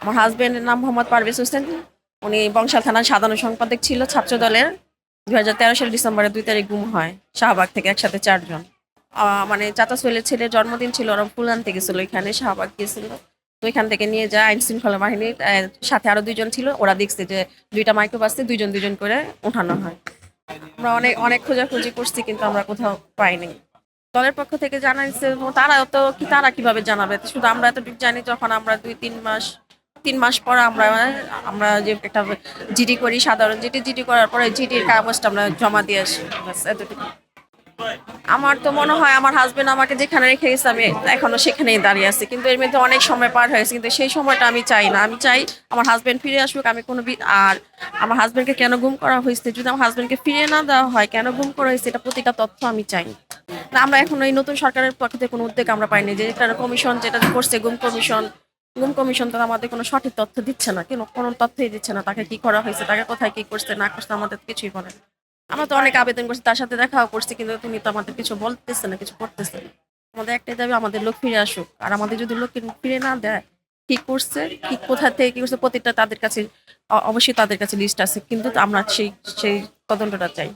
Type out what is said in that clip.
আমার হাজবেন্ডের নাম মোহাম্মদ পারভেজ হোসেন। উনি বংশাল থানার সাধারণ সম্পাদক ছিল ছাত্র দলের। 2013 সালের ডিসেম্বরের 2 তারিখ গুম হয় শাহবাগ থেকে একসাথে 4 জন। মানে চাচা ছেলের জন্মদিন ছিল, ওরা ফুল আনতে গেছিল, এখানে শাহবাগ গিয়েছিল। তো এখান থেকে নিয়ে যায় আইন শৃঙ্খলা বাহিনীর সাথে আরো 2 জন ছিল, ওরা দেখছে যে 2টা মাইক্রোবাসে 2 জন 2 জন করে উঠানো হয়। আমরা অনেক অনেক খোঁজাখুঁজি করছি কিন্তু আমরা কোথাও পাইনি। দলের পক্ষ থেকে জানাইছে, তারা তো কি, তারা কিভাবে জানাবে? শুধু আমরা এতটুকু জানি, যখন আমরা 3 মাস পর আমরা আমরা যে একটা জিডি করি, সাধারণ জিডি করার পরে জিডির কাগজটা আমরা জমা দিয়ে আসি, ব্যাস এতটুকু। আমার তো মনে হয় আমার হাজবেন্ড আমাকে যেখানে রেখে গেছে আমি এখনো সেখানেই দাঁড়িয়ে আছি, কিন্তু এর মধ্যে অনেক সময় পার হয়েছে, কিন্তু সেই সময়টা আমি চাই না। আমি চাই আমার হাজবেন্ড ফিরে আসুক। আমি আর আমার হাজবেন্ডকে কেন গুম করা হয়েছে, যদি আমার হাজবেন্ডকে ফিরিয়ে না দেওয়া হয়, কেন গুম করা হয়েছে, এটা প্রতিটা তথ্য আমি চাই। না, আমরা এখন এই নতুন সরকারের পক্ষ থেকে কোনো উদ্যোগ আমরা পাইনি, যে একটা কমিশন যেটা করছে গুম কমিশন তো আমাদের কোনো সঠিক তথ্য দিচ্ছে না, কোনো তথ্যই দিচ্ছে না। তাকে কি করা হয়েছে, তাকে কোথায় কি করছে না করছে আমাদের কিছুই বলে না। আমরা তো অনেক আবেদন করছি, তার সাথে দেখাও করছি, কিন্তু তুমি তো আমাদের কিছু বলতেছে না, কিছু করতেছে না। আমাদের একটাই দাবি, আমাদের লোক ফিরে আসুক। আর আমাদের যদি লোক ফিরে না দেয়, কি করছে, কি কোথা থেকে কি করছে, প্রতিটা তাদের কাছে অবশ্যই তাদের কাছে লিস্ট আছে, কিন্তু আমরা সেই সেই তদন্তটা চাই।